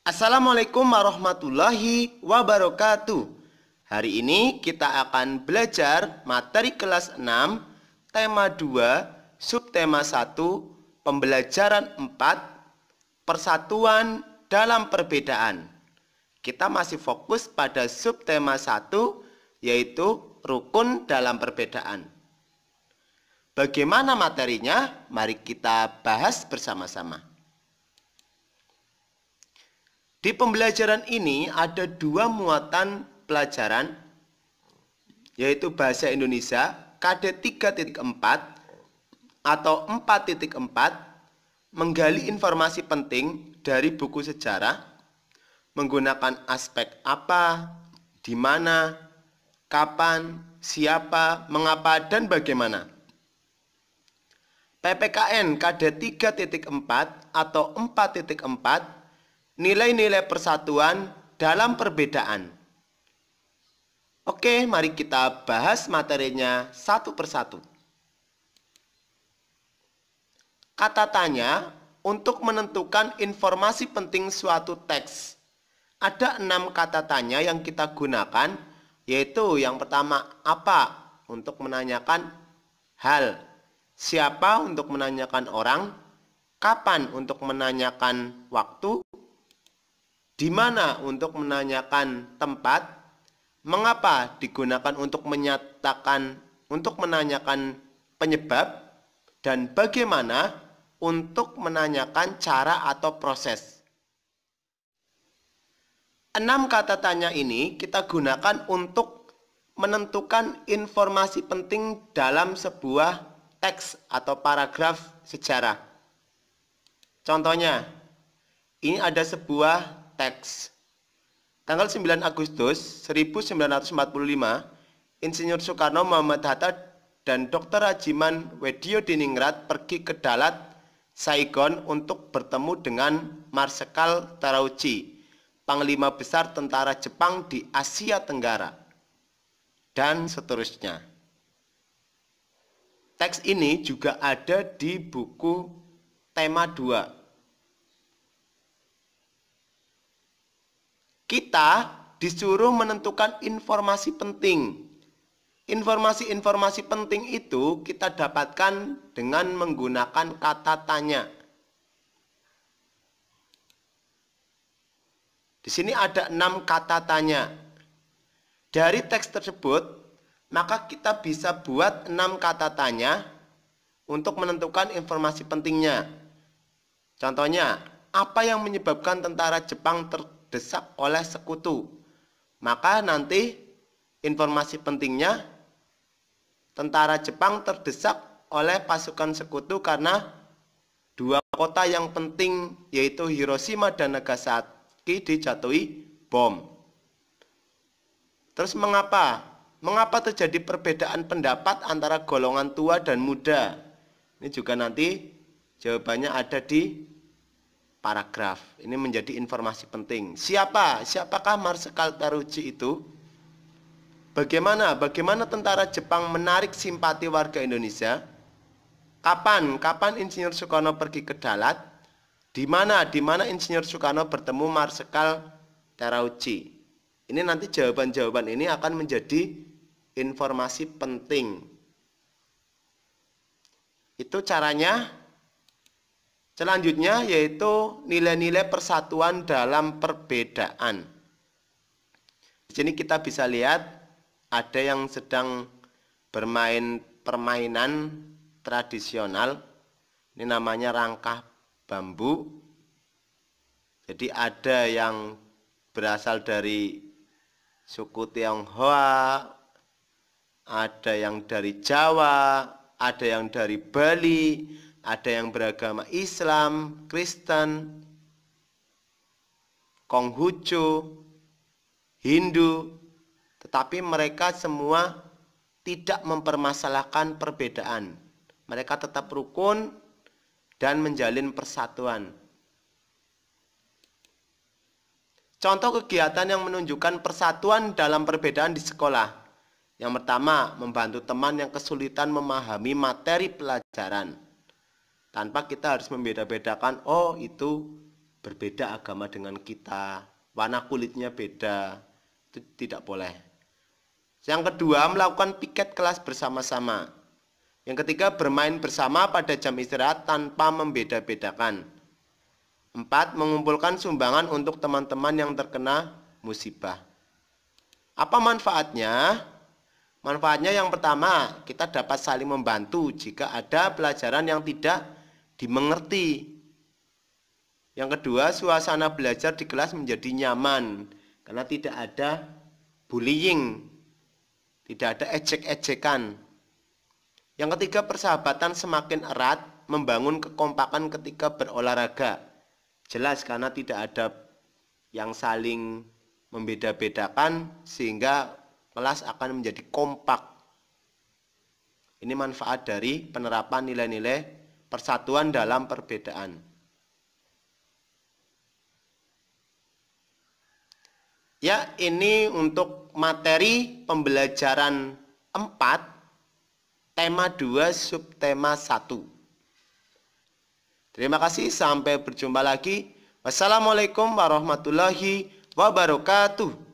Assalamualaikum warahmatullahi wabarakatuh. Hari ini kita akan belajar materi kelas 6, tema 2, subtema 1, pembelajaran 4, persatuan dalam perbedaan. Kita masih fokus pada subtema 1, yaitu rukun dalam perbedaan. Bagaimana materinya? Mari kita bahas bersama-sama. Di pembelajaran ini ada dua muatan pelajaran, yaitu Bahasa Indonesia KD 3.4 atau 4.4, menggali informasi penting dari buku sejarah, menggunakan aspek apa, di mana, kapan, siapa, mengapa, dan bagaimana. PPKN KD 3.4 atau 4.4, nilai-nilai persatuan dalam perbedaan. Oke, mari kita bahas materinya satu persatu. Kata tanya untuk menentukan informasi penting suatu teks. Ada 6 kata tanya yang kita gunakan, yaitu yang pertama, apa untuk menanyakan hal, siapa untuk menanyakan orang, kapan untuk menanyakan waktu, di mana untuk menanyakan tempat, mengapa digunakan untuk menanyakan penyebab, dan bagaimana untuk menanyakan cara atau proses. 6 kata tanya ini kita gunakan untuk menentukan informasi penting dalam sebuah teks atau paragraf sejarah. Contohnya, ini ada sebuah teks. Tanggal 9 Agustus 1945, Insinyur Soekarno, Muhammad Hatta, dan Dr. Rajiman Weddiodiningrat pergi ke Dalat, Saigon untuk bertemu dengan Marsekal Terauchi, Panglima Besar Tentara Jepang di Asia Tenggara, dan seterusnya. Teks ini juga ada di buku tema 2. Kita disuruh menentukan informasi penting. Informasi-informasi penting itu kita dapatkan dengan menggunakan kata tanya. Di sini ada 6 kata tanya. Dari teks tersebut, maka kita bisa buat 6 kata tanya untuk menentukan informasi pentingnya. Contohnya, apa yang menyebabkan tentara Jepang terdesak oleh sekutu? Maka nanti informasi pentingnya, tentara Jepang terdesak oleh pasukan sekutu karena 2 kota yang penting, yaitu Hiroshima dan Nagasaki, dijatuhi bom. Terus mengapa? Mengapa terjadi perbedaan pendapat antara golongan tua dan muda? Ini juga nanti jawabannya ada di paragraf. Ini menjadi informasi penting. Siapakah Marsekal Terauchi itu? Bagaimana tentara Jepang menarik simpati warga Indonesia? Kapan Insinyur Soekarno pergi ke Dalat? Di mana Insinyur Soekarno bertemu Marsekal Terauchi? Ini nanti jawaban-jawaban ini akan menjadi informasi penting. Itu caranya. Selanjutnya yaitu nilai-nilai persatuan dalam perbedaan. Di sini kita bisa lihat ada yang sedang bermain permainan tradisional. Ini namanya rangkah bambu. Jadi ada yang berasal dari suku Tionghoa, ada yang dari Jawa, ada yang dari Bali, ada yang beragama Islam, Kristen, Konghucu, Hindu, tetapi mereka semua tidak mempermasalahkan perbedaan. Mereka tetap rukun dan menjalin persatuan. Contoh kegiatan yang menunjukkan persatuan dalam perbedaan di sekolah. Yang pertama, membantu teman yang kesulitan memahami materi pelajaran. Tanpa kita harus membeda-bedakan, oh itu berbeda agama dengan kita, warna kulitnya beda, itu tidak boleh. Yang kedua, melakukan piket kelas bersama-sama. Yang ketiga, bermain bersama pada jam istirahat tanpa membeda-bedakan. 4. Mengumpulkan sumbangan untuk teman-teman yang terkena musibah. Apa manfaatnya? Manfaatnya yang pertama, kita dapat saling membantu jika ada pelajaran yang tidak dimengerti. Yang kedua, suasana belajar di kelas menjadi nyaman karena tidak ada bullying, tidak ada ejek-ejekan. Yang ketiga, persahabatan semakin erat, membangun kekompakan ketika berolahraga. Jelas karena tidak ada yang saling membeda-bedakan sehingga kelas akan menjadi kompak. Ini manfaat dari penerapan nilai-nilai persatuan dalam perbedaan. Ya, ini untuk materi pembelajaran 4, tema 2, subtema 1. Terima kasih, sampai berjumpa lagi. Wassalamualaikum warahmatullahi wabarakatuh.